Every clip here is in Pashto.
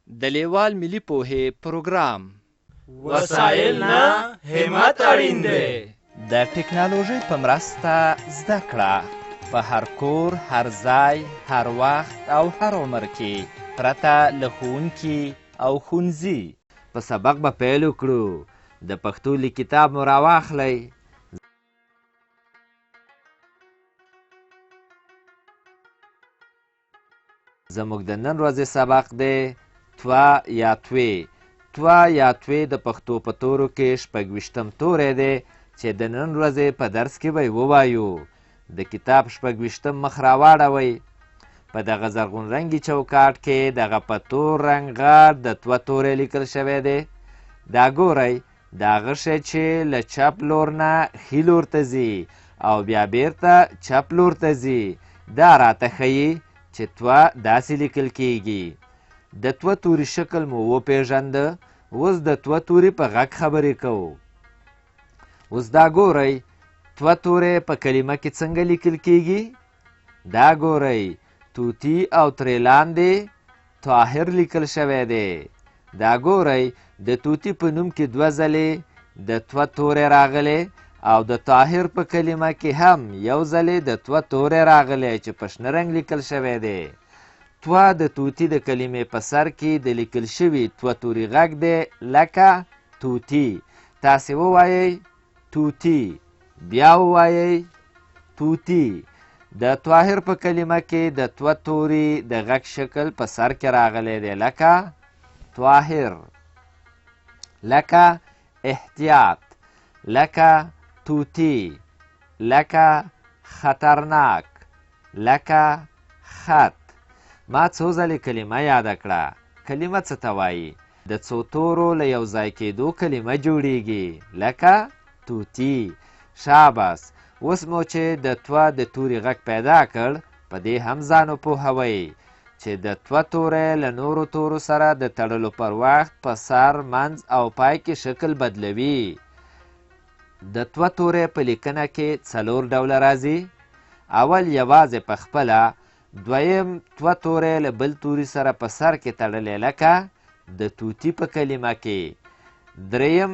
د لیوال ملي پوهې پروګرام وسایل نه همت اړین دی. د ټکنالوژۍ په مرسته زده کړه په هر کور، هر ځای، هر وخت او هر عمر کې پرته له ښوونکي او ښوونځي. په سبق به پیل وکړو. د پښتو لیک کتاب مو راواخلئ. زموږ د نن ورځې سبق دی توا یا توی. توا یا توی د پښتو په تورو کې شپږویشتم توری دی چې د نن ورځې په درس کې به یې ووایو. د کتاب شپږویشتم مخ راواړوئ. په دغه زرغون رنګي چوکاټ کې دغه په تور رنګ غټ د توا توری لیکل شوی دی. دا ګورئ، دا هغه شی چې له چپ لور نه ښي لور ته ځي او بیا بیرته چپ لور ته ځي. دا راته ښیي چې توا داسې لیکل کیږي. د توا توري شکل مو وپیژنده. اوس د توا توري په غږ خبرې کوو. اوس دا ګورئ، توا توری په کلمه کې څنګه لیکل کیږي. دا ګورئ، توتي او ترې لاندې طاهر لیکل شوی دی. دا ګورئ، د توتي په نوم کې دوه ځلې د توا توری راغلی او د طاهر په کلمه کې هم یو ځلې د توا توری راغلی چې په شنه رنګ لیکل شوی دی. توا د توتي د کلمې په سر کې د لیکل شوي توا توري غږ دی لکه توتي. تاسې ووایئ توتي، بیا ووایئ توتي. د طاهر په کلمه کې د توا توري د غږ شکل په سر کې راغلی دی لکه طاهر، لکه احتیاط، لکه توتي، لکه خطرناک، لکه خط. ما څو ځلې کلمه یاده کړه. کلمه څه ته وایي؟ د څو تورو له یو ځای کېدو کلمه جوړیږي لکه توتي. شاباس. اوس مو چې د توا د توري غږ پیدا کړ، په دې هم ځان وپوهوئ چې د توا توری له نورو تورو سره د تړلو پر وخت په سر، منځ او پای کې شکل بدلوي. د توا توری په لیکنه کې څلور ډوله راځي. اول یوازې په خپله، دویم توا توری له بل توري سره په سر کې تړلی لکه د توتي په کلمه کې. دریم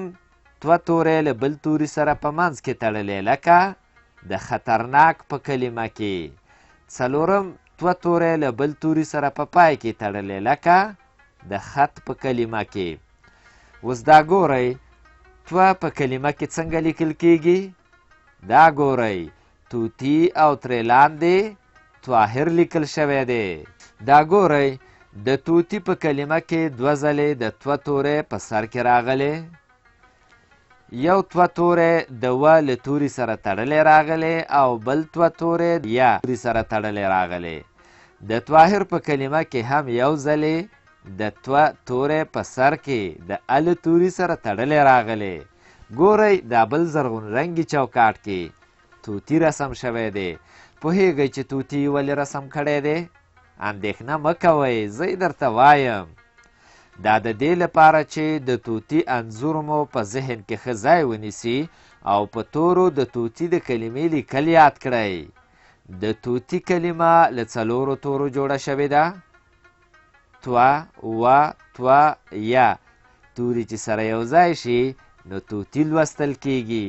توا توری له بل توري سره په منځ کې تړلی لکه د خطرناک په کلمه کې. څلورم توا توری له بل توري سره په پای کې تړلی لکه د خط په کلمه کې. اوس دا ګورئ، توا په کلمه کې څنګه لیکل کیږي. دا ګورئ، توتي او ترې لاندې طاهر لیکل شوی دی. دا ګورئ، د توتي په کلمه کې دوه ځلې د توا توری په سر کې راغلی. یو توا توری د و له توري سره تړلی راغلی او بل توا توری یا توري سره تړلی راغلی. د طاهر په کلمه کې هم یو ځلې د توا توری په سر کې د ال توري سره تړلی راغلی. ګورئ، دا بل زرغون رنګي چوکاټ کې توتي رسم شوی دی. پوهیږئ چې توتي ولې رسم کړی دی؟ اندېښنه مه کوئ، زه یې درته وایم. دا د دې لپاره چې د توتي انځور مو په ذهن کې ښه ځای ونیسي او په تورو د توتي د کلمې لیکل یاد کړئ. د توتي کلمه له څلورو تورو جوړه شوې ده. توا، و، توا، یا. توري چې سره یو ځای شي نو توتي لوستل کیږي.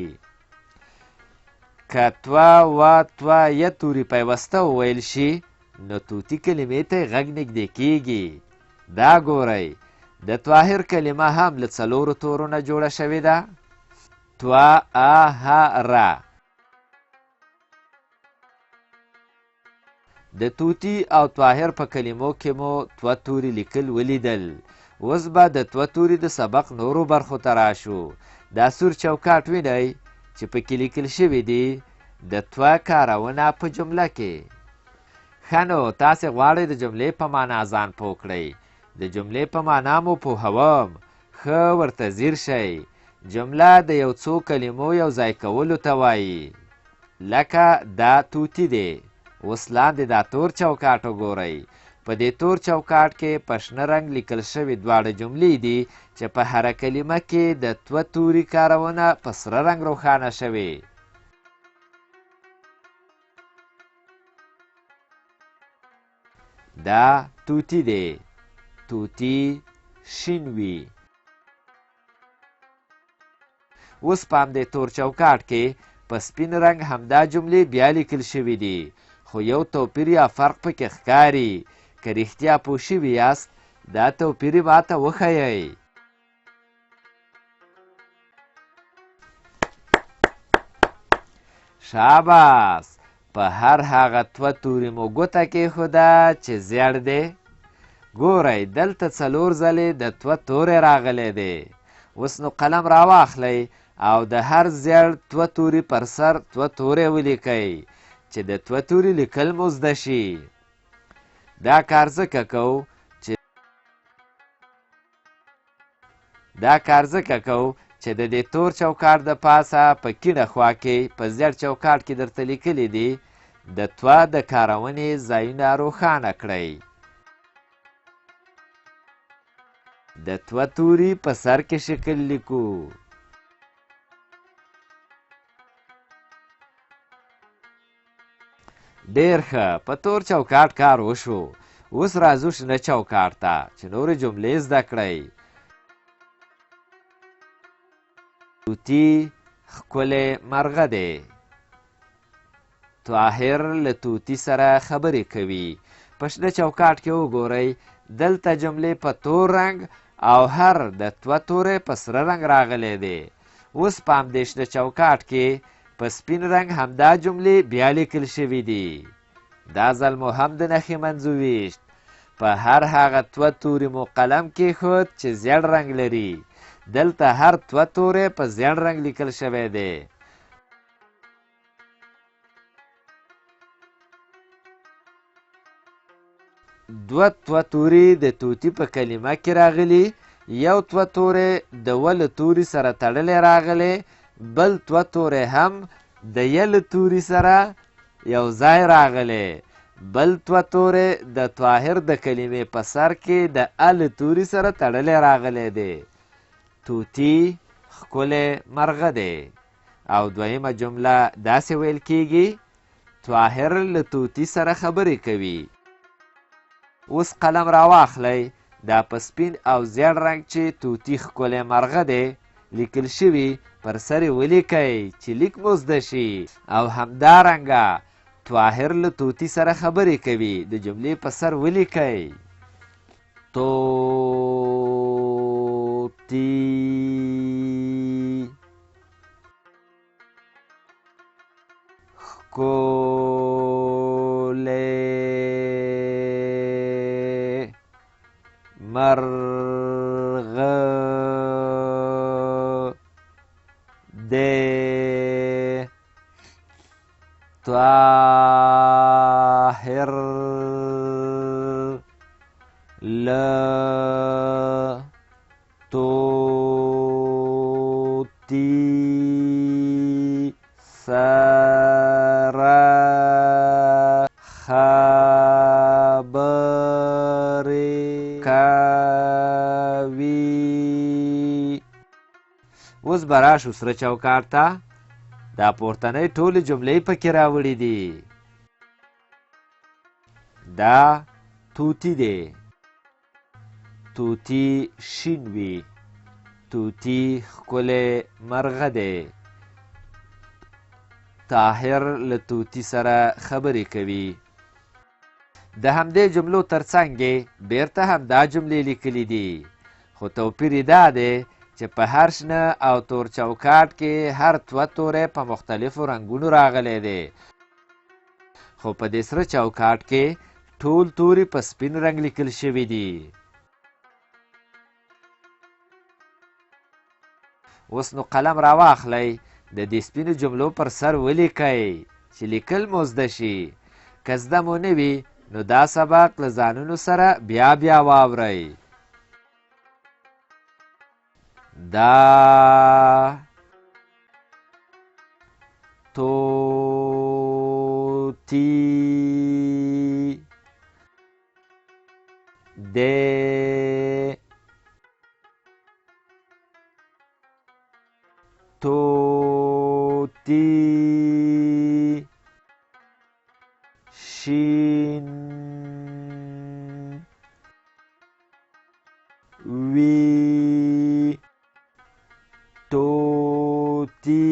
که توا، و، توا، یا توري پیوسته وویل شي نو توتي کلمې ته غږ نږدې کیږي. دا ګورئ، د طاهر کلمه هم له څلورو تورو نه جوړه شوې ده. توا، ا، ه، را. د توتي او طاهر په کلمو کې مو توا توري لیکل ولیدل. اوس به د توا توري د سبق نورو برخو ته راشو. دا سور چوکاټ وینئ چې پکې لیکل شوي دي د توا کارونه په جمله کې. ښه نو، تاسې غواړئ د جملې په معنا ځان پوه کړئ. د جملې په معنا مو پوهوم. ښه ورته ځیر شئ. جمله د یو څو کلمو یو ځای کولو ته وایي. لکه دا توتي دی. اوس لاندې دا تور چوکاټ وګورئ. په دې تور چوکاټ کې په شنه رنګ لیکل شوي دواړه جملې دي چې په هره کلمه کې د توا توري کارونه په سره رنګ روښانه شوي. دا توتي دی. توتي، شین وي. اوس په همدې تور چوکاټ کې په سپین رنګ همدا جملې بیا لیکل شوي دي، خو یو توپیر یا فرق پکې ښکاري. که رښتیا پوه شوي یاست دا توپیر یې ماته وښیئ. شاباس. په هر هغه دوه توري مو ګوته کېښوده چې زیړ دی. ګورئ دلته 4 ځلې د دوه تورې راغلی دی. اوس نو قلم راواخلئ او د هر زیړ دوه توري پر سر 2 تورې ولیکئ چې د 2 توري لیکل مو زده شي. دا کار ځکه کوو چې د دې تور چوکاټ د پاسه په کیڼه خوا کې په زیړ چوکاټ کې درته لیکلي دي د 2 د کارونې ځایونه روښانه کړئ. د 2 توري په سر کې شکل لیکو. ډېر ښه. په تور چوکاټ کار وشو. اوس راځو شنه چوکاټ ته چې نورې جملې زده کړئ. توتي ښکلی مرغه دی. طاهر له توتي سره خبرې کوي. په شنه چوکاټ کې وګورئ دلته جملې په تور رنګ او هر د 2 تورې په سره رنګ راغلی دی. اوس په همدې شنه چوکاټ کې په سپین رنګ همدا جملې بیا لیکل شوي دي. دا ځل مو هم د نښې منځو ویشت. په هر هغه 2 توري مو قلم کېښود چې زیړ رنګ لري. دلته هر 2 تورې په زیړ رنګ لیکل شوی دی. دوه توري د توتي په کلمه کې راغلي. یو 2 تورې د و له توري سره تړلی راغلی، بل 2 تورې هم د ی له توري سره یو ځای راغلی، بل 2 تورې د طاهر د کلمې په سر کې د ا له توري سره تړلی راغلی دی. توتي ښکلی مرغه دی. او دویمه جمله داسې ویل کیږي طاهر له توتي سره خبرې کوي. اوس قلم راواخلئ. دا په سپین او زیړ رنګ چې توتي ښکلی مرغه دی لیکل شوي پر سر یې ولیکئ چې لیک مو زده شي. او همدارنګه طاهر له توتي سره خبرې کوي د جملې په سر ولیکئ. توتي ښکلی مرغه دی. طاهر له توتي سره خبرې کوي. اوس به راشو سره چوکاټ ته. دا پورتنۍ ټولې جملې پکې راوړي دي. دا توتي دی. توتي شین وي. توتي ښکلی مرغه دی. طاهر له توتي سره خبرې کوي. د همدې جملو ترڅنګ یې بیرته همدا جملې لیکلي دي، خو توپیر یې دا دی چې په هر شنه او تور چوکاټ کې هر 2 توری په مختلفو رنګونو راغلی دی، خو په دې سره چوکاټ کې ټول توري په سپین رنګ لیکل شوي دي. اوس نو قلم راواخلئ، د دې سپینو جملو پر سر ولیکئ چې لیکل مو زده شي. که زده مو نه وي نو دا سبق له ځانونو سره بیا واورئ. دا توتي دی. توتي شین وی توتی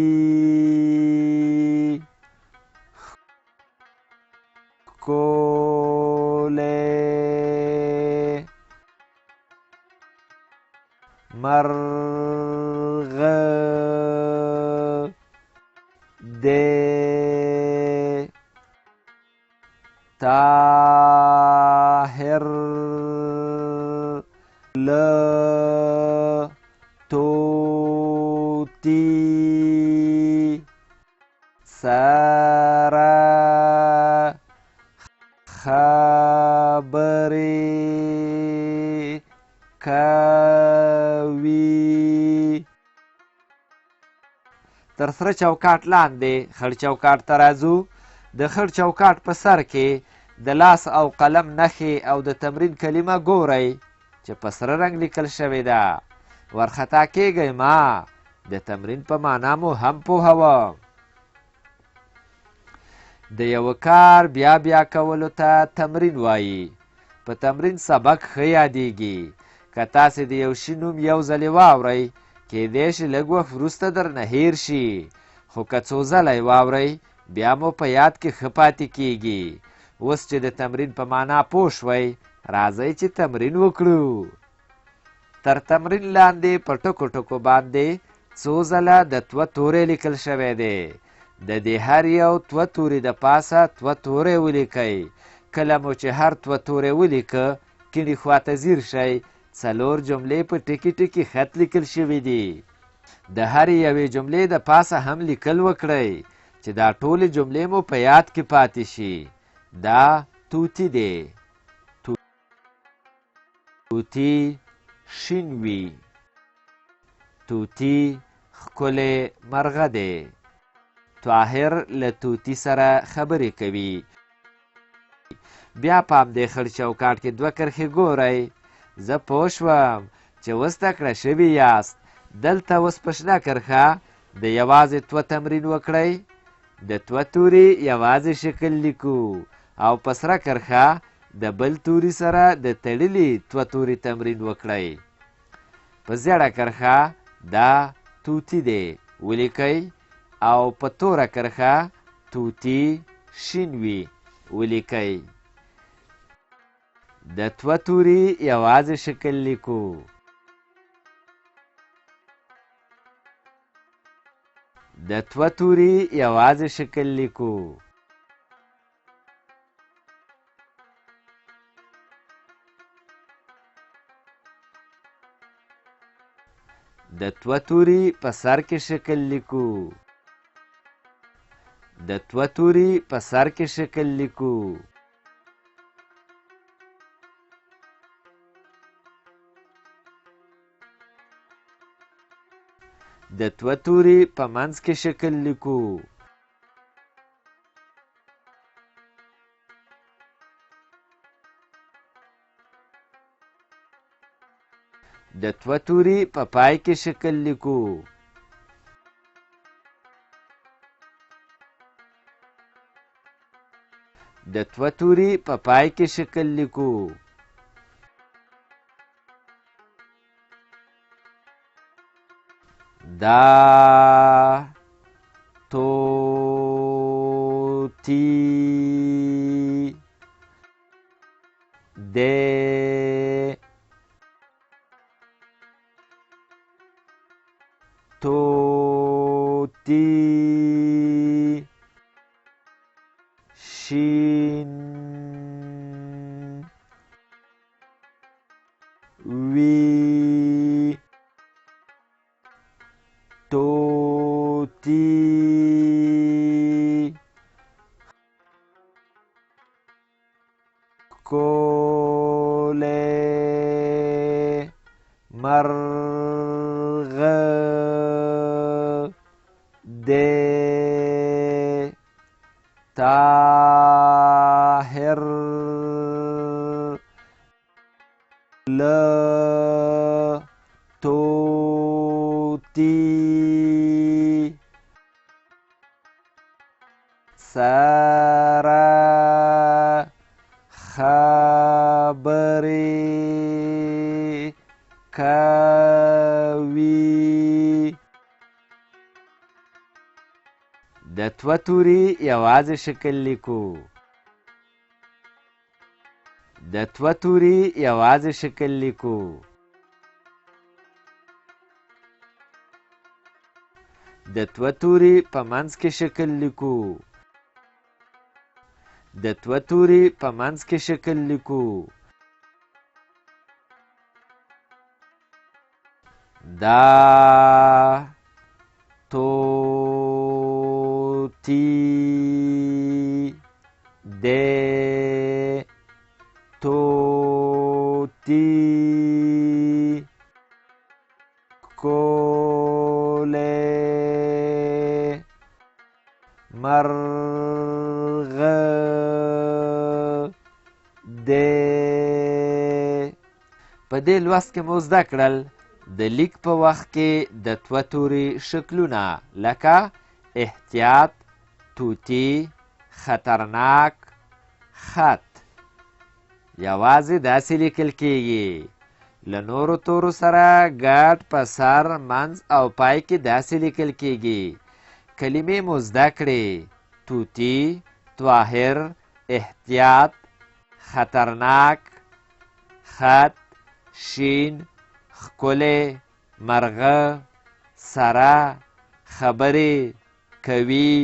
کوله مرغه ده طاهر ل توتی سره خبرې کوي. تر سره چوکاټ لاندې خړ چوکاټ ته راځو. د خړ چوکاټ په سر کې د لاس او قلم نښې او د تمرین کلمه ګورئ چې په سره رنګ لیکل شوې ده. ورخطا کېږئ ما. د تمرین په معنا مو هم پوهوم. د یو کار بیا بیا کولو ته تمرین وایي. په تمرین سبق ښه یادیږي. که تاسې د یو شي نوم یو ځلې واورئ کیدای شي لږ وخت وروسته درنه هیر شي، خو که څو ځله یې واورئ بیا مو په یاد کې ښه پاتې کیږي. اوس چې د تمرین په معنا پوه شوئ راځئ چې تمرین وکړو. تر تمرین لاندې په ټکو ټکو باندې څو ځله د توه توری لیکل شوی دی. د دې هر یو توه توري د پاسه توه توری ولیکئ. کله مو چې هر توه توری ولیکه کیڼې خواته ځیر شئ. څلور جملې په ټکي ټکي خط لیکل شوي دي. د هرې یوې جملې د پاسه هم لیکل وکړئ چې دا ټولې جملې مو په یاد کې پاتې شي. دا توتی دی. توتی شین وي. توتی ښکلی مرغه دی. طاهر له توتی سره خبرې کوي. بیا پام دی خړ چوکاټ کې دوه کرښې ګورئ. زه پوه شوم چې اوس زده کړه شوي یاست. دلته اوس په شنه کرښه د یوازې توه تمرین وکړئ. د توه توري یوازې شکل لیکو او په سره کرښه د بل توري سره د تړلي توه توري تمرین وکړئ. په زیړه کرښه دا توتی دی ولیکئ او په توره کرښه توتی شین وي ولیکئ. د توه توري یوازې شکل لیکو. د توه توري یوازې شکل لیکو. د توه توري په سر کې شکل لیکو. د توه توري په سر کې شکل لیکو. د توه توري په منځ کې شکل لیکو. د توه توري په پای کې شکل لیکو. د توه توري په پای کې شکل لیکو. دا توتی دی. توتی شین وی. توتی ښکلی مرغه دی. طاهر له توتی سره خبرې کوي. د توه توري یوازې شکل لیکو. د توه توري یوازې شکل لیکو. د توه توري په منځ کې شکل لیکو. د توه توري په منځ کې شکل لیکو. دا تو تی دے تو تی کولے مرغ دے. په دې لوست کې مو زده کړل د لیک په وخت کې د توه توري شکلونه لکه احتیاط، توتی، خطرناک، خط. یوازې داسې لیکل کیږي. له نورو تورو سره ګډ په سر، منځ او پای کې داسې لیکل کیږي. کلمې مو زده کړې: توتی، طاهر، احتیاط، خطرناک، خط، شین، ښکلی، مرغه، سره، خبرې، کوي،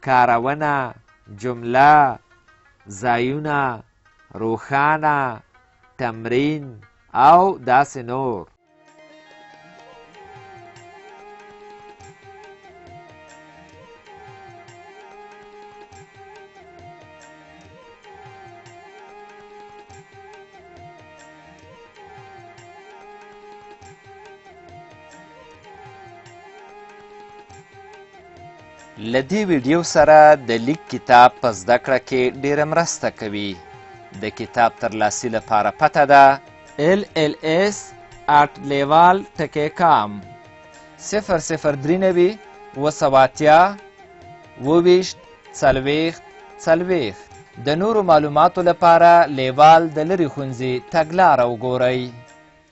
کارونه، جمله، ځایونه، روښانه، تمرین او داسې نور. له دې ویډیو سره د لیک کتاب په زده کړه کې ډیره مرسته کوي. د کتاب ترلاسي لپاره پته ده LLS@leval.com 003 280 40 40. د نورو معلوماتو لپاره لیوال د لرې ښوونځي تګلاره وګورئ.